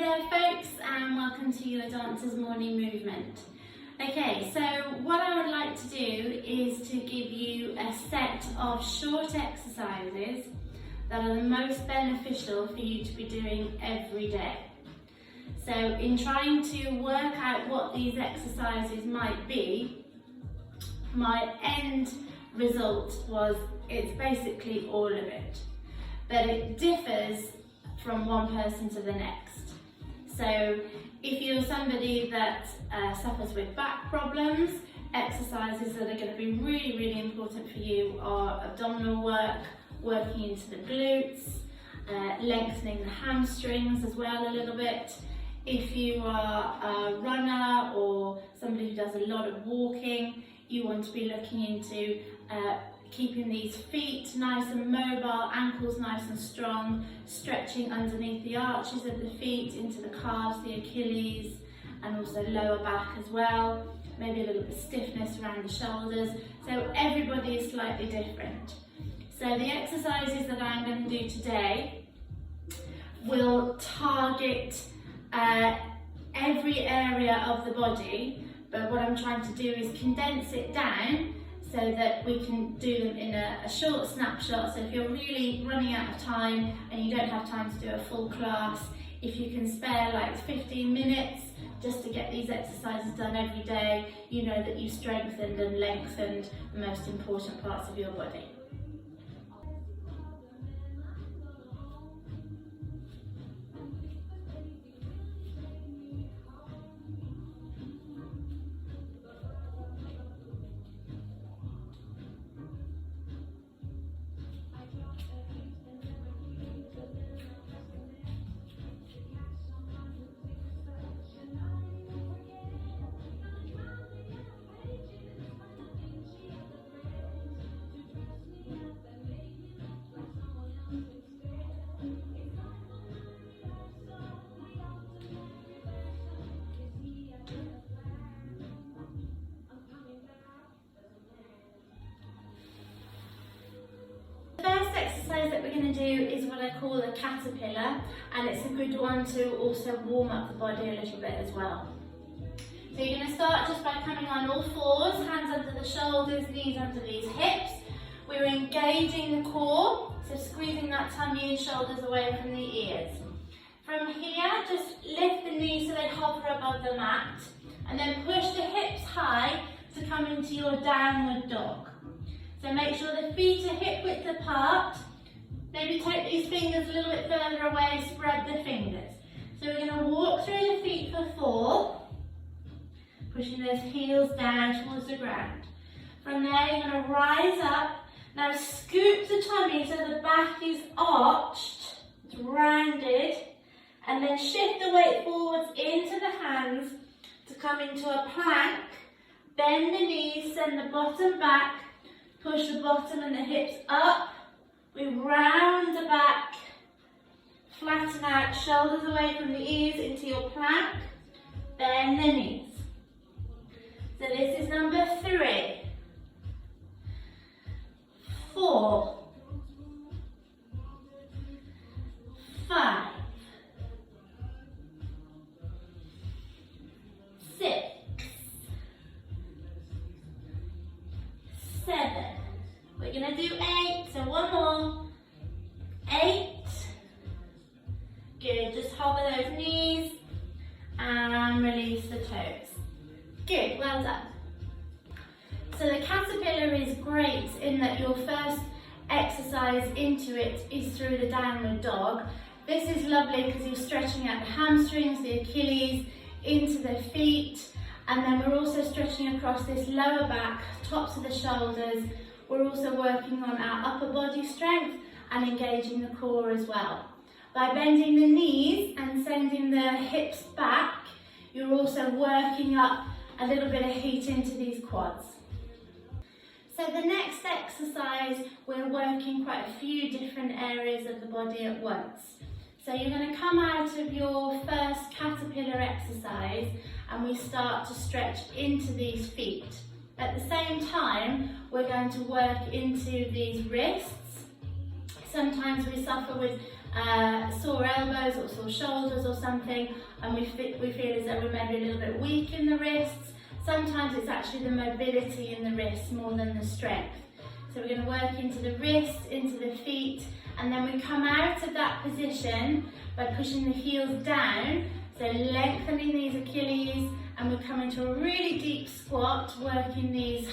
there folks, and welcome to your Dancers Morning Movement. Okay, so what I would like to do is to give you a set of short exercises that are the most beneficial for you to be doing every day. So in trying to work out what these exercises might be, my end result was it's basically all of it, but it differs from one person to the next. So if you're somebody that suffers with back problems, exercises that are going to be really important for you are abdominal work, working into the glutes, lengthening the hamstrings as well a little bit. If you are a runner or somebody who does a lot of walking, you want to be looking into keeping these feet nice and mobile, ankles nice and strong, stretching underneath the arches of the feet into the calves, the Achilles, and also lower back as well. Maybe a little bit of stiffness around the shoulders. So everybody is slightly different. So the exercises that I'm going to do today will target every area of the body, but what I'm trying to do is condense it down so that we can do them in a short snapshot. So if you're really running out of time and you don't have time to do a full class, if you can spare like 15 minutes just to get these exercises done every day, you know that you've strengthened and lengthened the most important parts of your body. That we're going to do is what I call a caterpillar, and it's a good one to also warm up the body a little bit as well. So you're going to start just by coming on all fours, hands under the shoulders, knees under these hips. We're engaging the core, so squeezing that tummy and shoulders away from the ears. From here, just lift the knees so they hover above the mat, and then push the hips high to come into your downward dog. So make sure the feet are hip width apart. Maybe take these fingers a little bit further away, spread the fingers. So we're going to walk through the feet for 4, pushing those heels down towards the ground. From there you're going to rise up. Now scoop the tummy so the back is arched, it's rounded, and then shift the weight forwards into the hands to come into a plank. Bend the knees, send the bottom back, push the bottom and the hips up. We round the back, flatten out, shoulders away from the ears into your plank, bend the knees. So this is number 3, 4, 5, 6, 7. We're going to do 8, so one more. 8. Good, just hover those knees and release the toes. Good, well done. So the caterpillar is great in that your first exercise into it is through the downward dog. This is lovely because you're stretching out the hamstrings, the Achilles, into the feet, and then we're also stretching across this lower back, tops of the shoulders. We're also working on our upper body strength and engaging the core as well. By bending the knees and sending the hips back, you're also working up a little bit of heat into these quads. So the next exercise, we're working quite a few different areas of the body at once. So you're going to come out of your first caterpillar exercise and we start to stretch into these feet. At the same time, we're going to work into these wrists. Sometimes we suffer with sore elbows or sore shoulders or something, and we feel as though we're maybe a little bit weak in the wrists. Sometimes it's actually the mobility in the wrists more than the strength. So we're going to work into the wrists, into the feet, and then we come out of that position by pushing the heels down, so lengthening these Achilles, and we come into a really deep squat, working these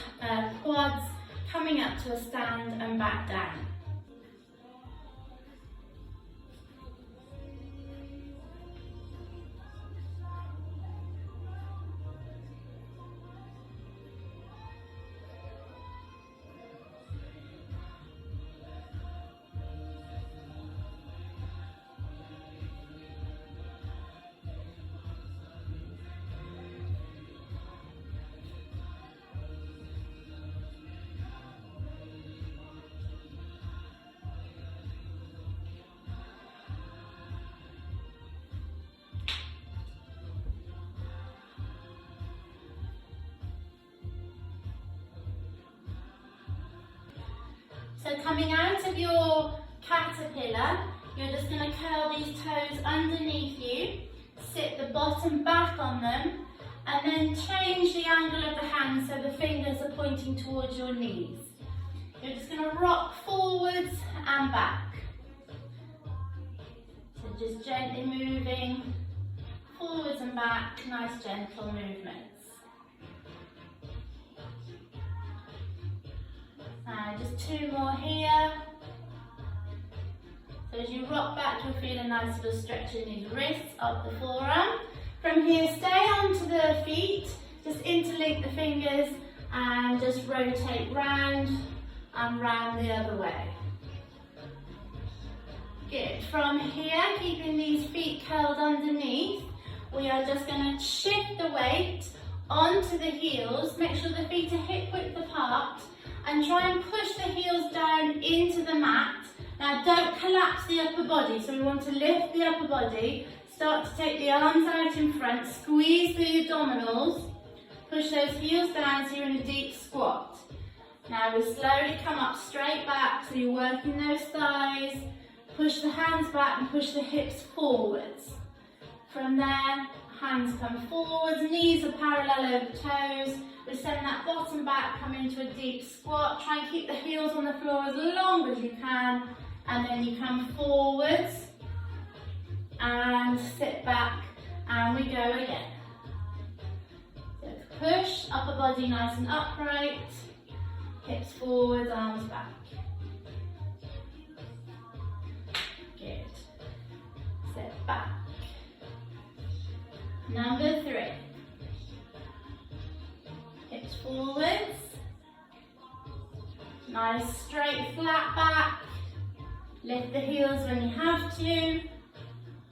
quads, coming up to a stand and back down. So coming out of your caterpillar, you're just going to curl these toes underneath you, sit the bottom back on them, and then change the angle of the hands so the fingers are pointing towards your knees. You're just going to rock forwards and back. So just gently moving forwards and back, nice gentle movements. Just two more here. So as you rock back, you'll feel a nice little stretch in these wrists, up the forearm. From here, stay onto the feet, just interlink the fingers and just rotate round and round the other way. Good. From here, keeping these feet curled underneath, we are just going to shift the weight onto the heels, make sure the feet are hip width apart, and try and push the heels down into the mat. Now don't collapse the upper body, so we want to lift the upper body, start to take the arms out in front, squeeze the abdominals, push those heels down so you're in a deep squat. Now we slowly come up straight back, so you're working those thighs, push the hands back and push the hips forwards. From there, hands come forwards, knees are parallel over toes. We send that bottom back, come into a deep squat. Try and keep the heels on the floor as long as you can. And then you come forwards and sit back and we go again. So push, upper body nice and upright. Hips forwards, arms back. Good. Sit back. Number 3. Hips forwards. Nice straight flat back. Lift the heels when you have to.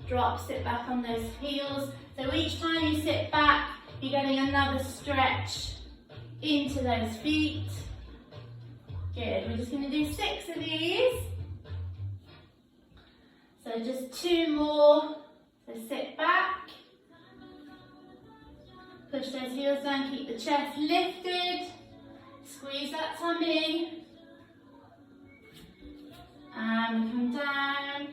Drop, sit back on those heels. So each time you sit back, you're getting another stretch into those feet. Good. We're just going to do 6 of these. So just 2 more. So sit back. Push those heels down, keep the chest lifted. Squeeze that tummy. And come down.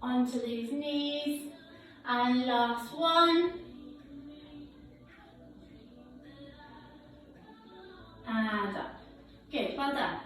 Onto these knees. And last one. And up. Good, well done.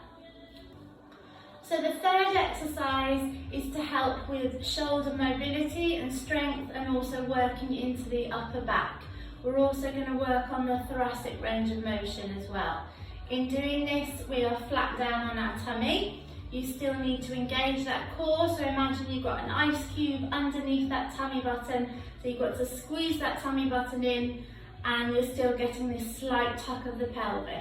So the third exercise is to help with shoulder mobility and strength and also working into the upper back. We're also going to work on the thoracic range of motion as well. In doing this, we are flat down on our tummy. You still need to engage that core, so imagine you've got an ice cube underneath that tummy button, so you've got to squeeze that tummy button in and you're still getting this slight tuck of the pelvis.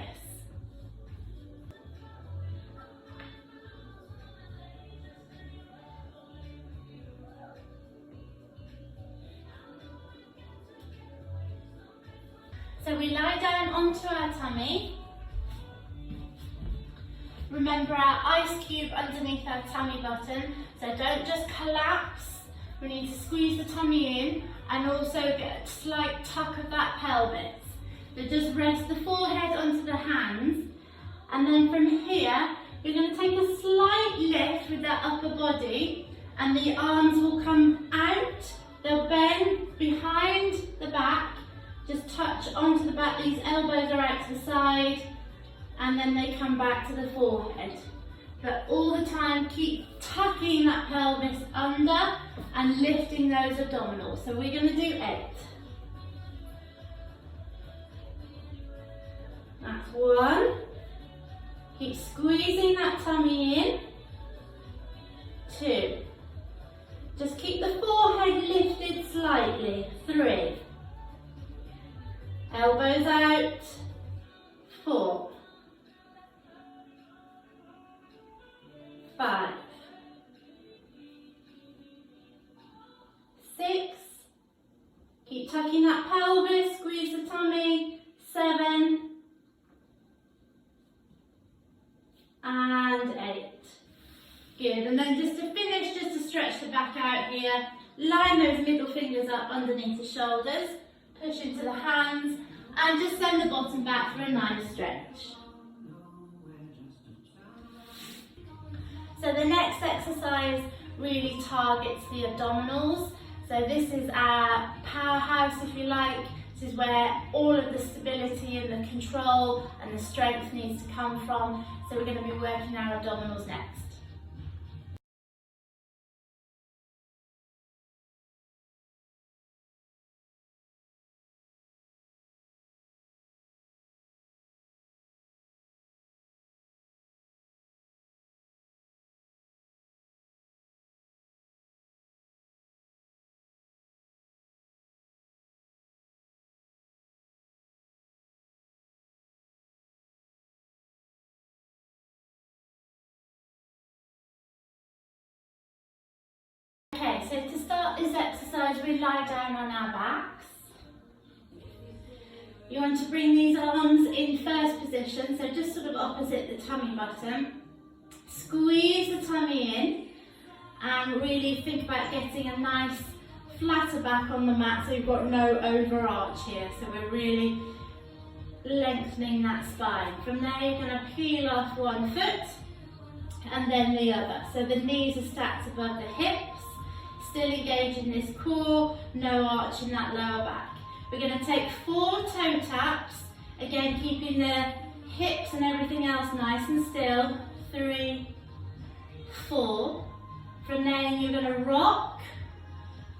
So we lie down onto our tummy. Remember our ice cube underneath our tummy button, so don't just collapse. We need to squeeze the tummy in and also get a slight tuck of that pelvis. So just rest the forehead onto the hands, and then from here, you're going to take a slight lift with that upper body and the arms will come out. They'll bend behind the back, just touch onto the back. These elbows are out to the side and then they come back to the forehead. But all the time keep tucking that pelvis under and lifting those abdominals. So we're going to do 8. That's 1. Keep squeezing that tummy in. 2. Just keep the forehead lifted slightly. 3. Elbows out. 4. 5. 6. Keep tucking that pelvis, squeeze the tummy. 7. And 8. Good, and then just to finish, just to stretch the back out here, line those middle fingers up underneath the shoulders, push into the hands, and just send the bottom back for a nice stretch. So the next exercise really targets the abdominals. So this is our powerhouse, if you like. This is where all of the stability and the control and the strength needs to come from. So we're going to be working our abdominals next. Okay, so to start this exercise, we lie down on our backs. You want to bring these arms in first position, so just sort of opposite the tummy button. Squeeze the tummy in and really think about getting a nice flatter back on the mat so you've got no overarch here. So we're really lengthening that spine. From there you're going to peel off one foot and then the other. So the knees are stacked above the hips. Still engaging this core, no arch in that lower back. We're going to take 4 toe taps, again keeping the hips and everything else nice and still. 3, 4. From there you're going to rock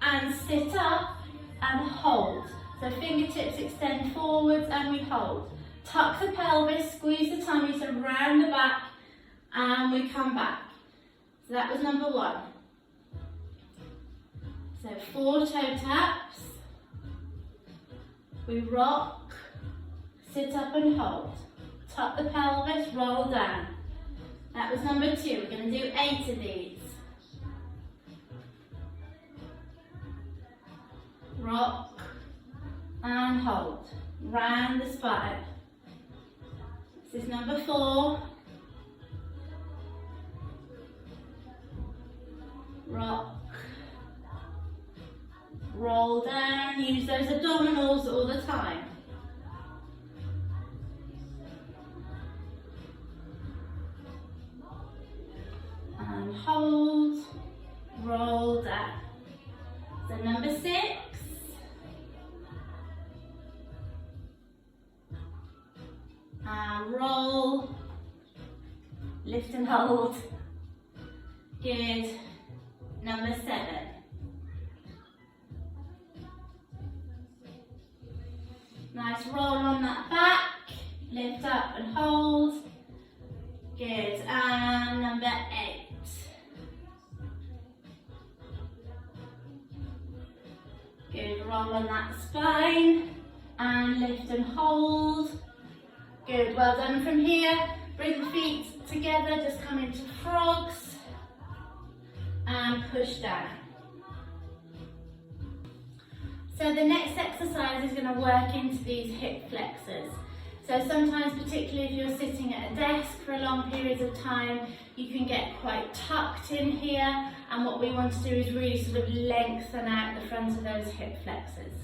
and sit up and hold. So fingertips extend forwards and we hold. Tuck the pelvis, squeeze the tummy, so round the back and we come back. So that was number 1. So 4 toe taps, we rock, sit up and hold. Tuck the pelvis, roll down. That was number 2. We're going to do 8 of these. Rock and hold. Round the spine. This is number 4. Rock. Roll down, use those abdominals all the time. And hold, roll down. So number 6. And roll, lift and hold. Good. Number 7. Nice roll on that back, lift up and hold. Good, and number 8. Good, roll on that spine and lift and hold. Good, well done. From here, bring the feet together, just come into frogs and push down. So the next exercise is going to work into these hip flexors. So sometimes, particularly if you're sitting at a desk for a long period of time, you can get quite tucked in here, and what we want to do is really sort of lengthen out the front of those hip flexors.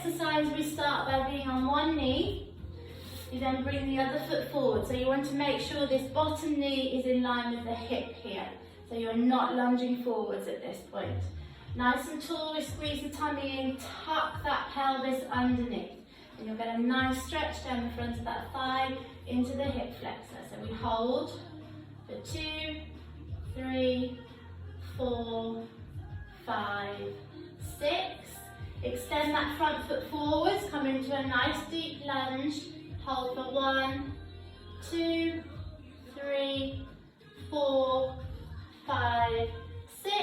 exercise we start by being on one knee. You then bring the other foot forward. So you want to make sure this bottom knee is in line with the hip here. So you're not lunging forwards at this point. Nice and tall, we squeeze the tummy in, tuck that pelvis underneath. And you'll get a nice stretch down the front of that thigh into the hip flexor. So we hold for 2, 3, 4, 5, 6. Extend that front foot forwards, come into a nice deep lunge. Hold for 1, 2, 3, 4, 5, 6.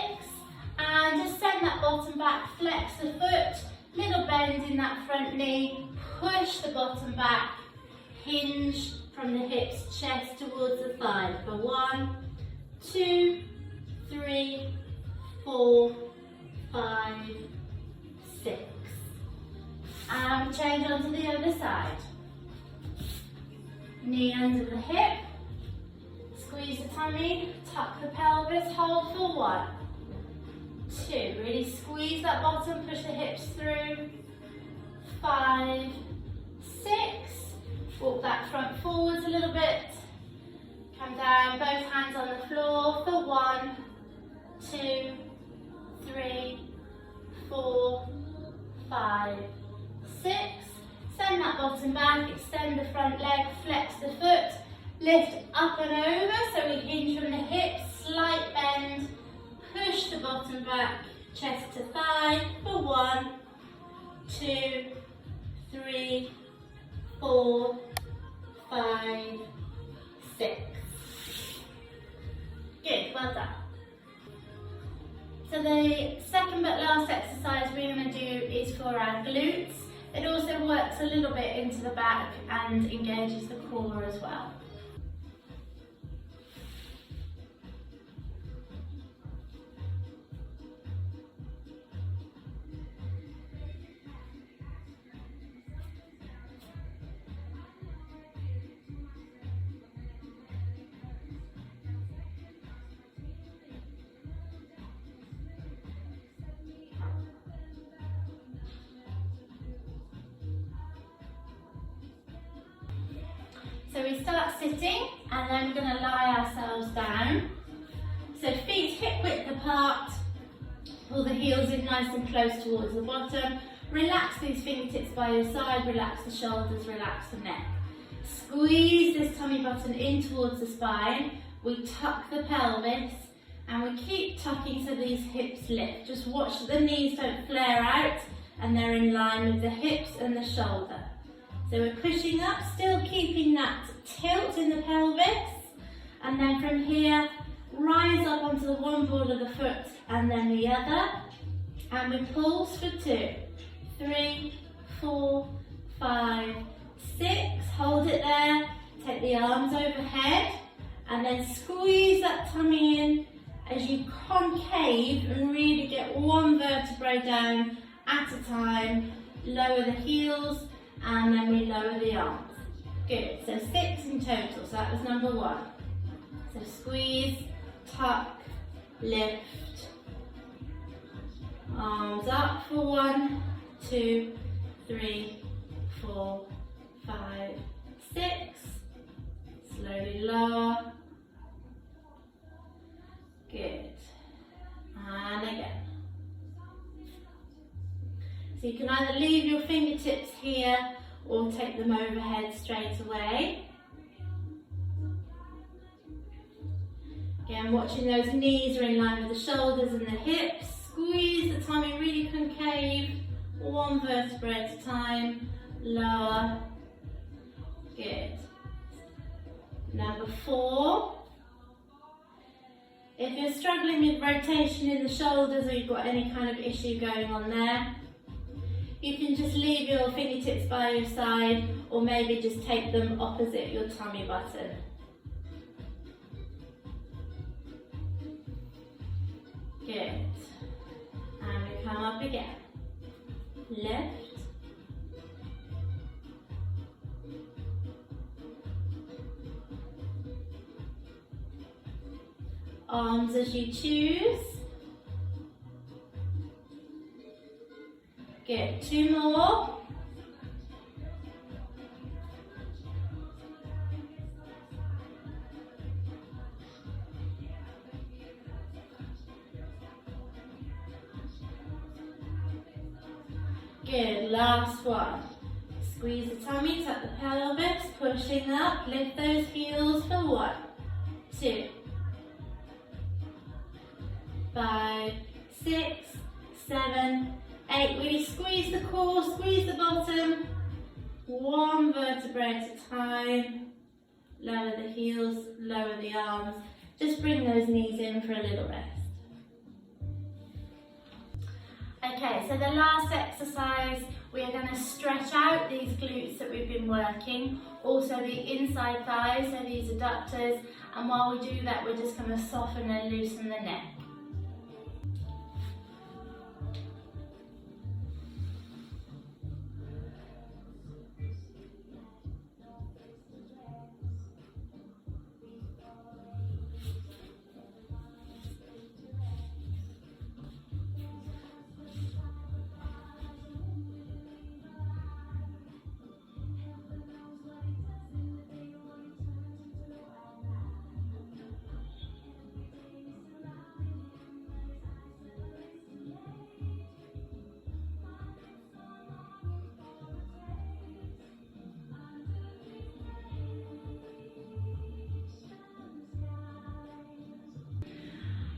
And just send that bottom back, flex the foot, little bend in that front knee, push the bottom back, hinge from the hips, chest towards the thigh. For 1, 2, 3, 4, 5, 6. And change onto the other side. Knee under the hip, squeeze the tummy, tuck the pelvis, hold for 1, 2, really squeeze that bottom, push the hips through, 5, 6, walk that front forwards a little bit, come down, both hands on the floor for 1, 2, 3, 4, 5, 6, send that bottom back, extend the front leg, flex the foot, lift up and over, so we hinge from the hips, slight bend, push the bottom back, chest to thigh, for 1, 2, 3, 4, 5, 6. Good, well done. So the second but last exercise we're going to do is for our glutes. It also works a little bit into the back and engages the core as well. So we start sitting and then we're going to lie ourselves down. So feet hip width apart, pull the heels in nice and close towards the bottom. Relax these fingertips by your side, relax the shoulders, relax the neck. Squeeze this tummy button in towards the spine. We tuck the pelvis and we keep tucking so these hips lift. Just watch that the knees don't flare out and they're in line with the hips and the shoulder. So we're pushing up, still keeping that tilt in the pelvis, and then from here, rise up onto the one ball of the foot and then the other, and we pulse for 2, 3, 4, 5, 6, hold it there, take the arms overhead, and then squeeze that tummy in as you concave and really get one vertebrae down at a time, lower the heels, and then we lower the arms. Good, so 6 in total, so that was number 1. So squeeze, tuck, lift, arms up for 1, 2, 3, 4, 5, 6, slowly lower, good, and again. So you can either leave your fingertips here or take them overhead straight away. Again, watching those knees are in line with the shoulders and the hips. Squeeze the tummy really concave, one vertebrae at a time, lower. Good. Number 4. If you're struggling with rotation in the shoulders or you've got any kind of issue going on there, you can just leave your fingertips by your side or maybe just take them opposite your tummy button. Good. And we come up again. Lift. Arms as you choose. Good, 2 more. Good, last one. Squeeze the tummy, tuck the pelvis, pushing up, lift those heels for 1, 2, 5, 6, 7, 8. Really squeeze the core, squeeze the bottom. 1 vertebrae at a time. Lower the heels, lower the arms. Just bring those knees in for a little rest. Okay, so the last exercise, we are going to stretch out these glutes that we've been working, also the inside thighs, so these adductors, and while we do that, we're just going to soften and loosen the neck.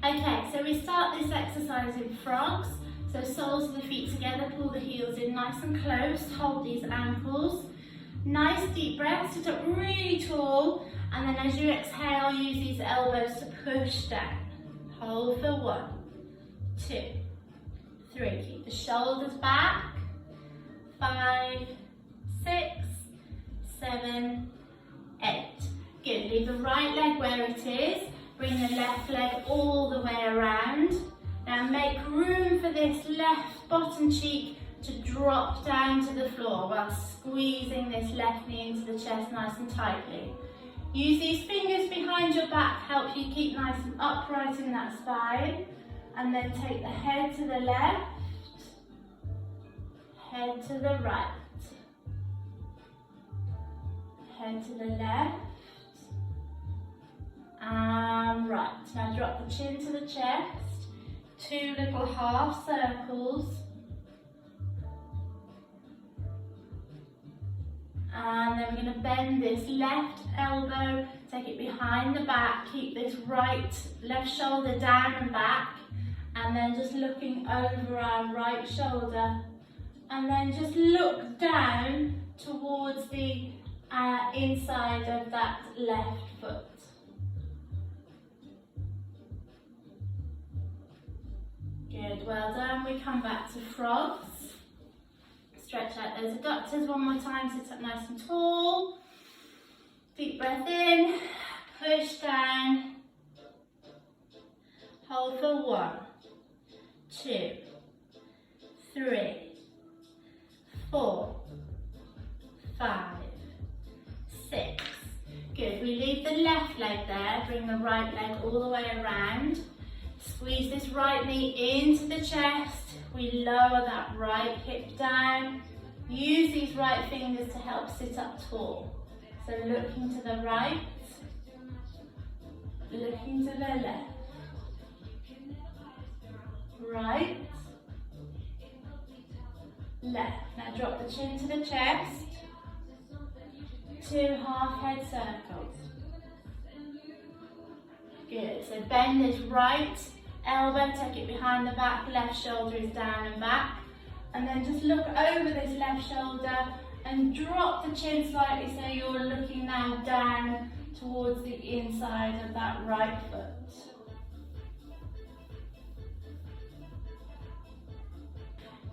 Okay, so we start this exercise in frogs. So soles of the feet together, pull the heels in nice and close, hold these ankles. Nice deep breath, sit up really tall, and then as you exhale, use these elbows to push down. Hold for 1, 2, 3. Keep the shoulders back. 5, 6, 7, 8. Good, leave the right leg where it is. Bring the left leg all the way around. Now make room for this left bottom cheek to drop down to the floor while squeezing this left knee into the chest nice and tightly. Use these fingers behind your back, help you keep nice and upright in that spine. And then take the head to the left, head to the right, head to the left, and right. Now drop the chin to the chest, 2 little half circles. And then we're going to bend this left elbow, take it behind the back, keep this left shoulder down and back, and then just looking over our right shoulder, and then just look down towards the inside of that left foot. Good, well done. We come back to frogs. Stretch out those adductors 1 more time, sit up nice and tall. Deep breath in, push down. Hold for 1, 2, 3, 4, 5, 6. Good, we leave the left leg there, bring the right leg all the way around. Squeeze this right knee into the chest. We lower that right hip down. Use these right fingers to help sit up tall. So looking to the right, looking to the left. Right, left. Now drop the chin to the chest. 2 half head circles. Good, so bend this right elbow, take it behind the back, left shoulder is down and back. And then just look over this left shoulder and drop the chin slightly so you're looking now down towards the inside of that right foot.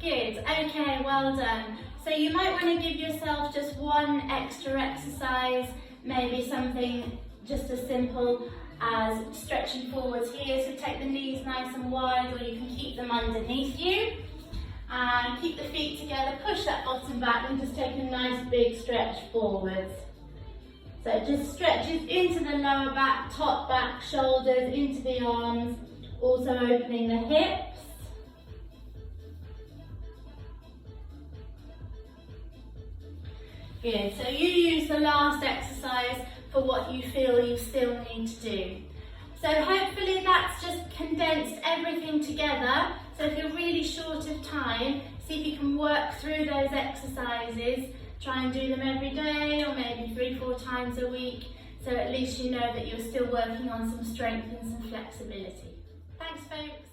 Good, okay, well done. So you might want to give yourself just 1 extra exercise, maybe something just as simple as stretching forwards here. So take the knees nice and wide, or you can keep them underneath you. And keep the feet together, push that bottom back and just take a nice big stretch forwards. So it just stretches into the lower back, top back, shoulders, into the arms, also opening the hips. Good, so you use the last exercise for what you feel you still need to do. So hopefully that's just condensed everything together. So if you're really short of time, see if you can work through those exercises. Try and do them every day or maybe 3-4 times a week. So at least you know that you're still working on some strength and some flexibility. Thanks folks.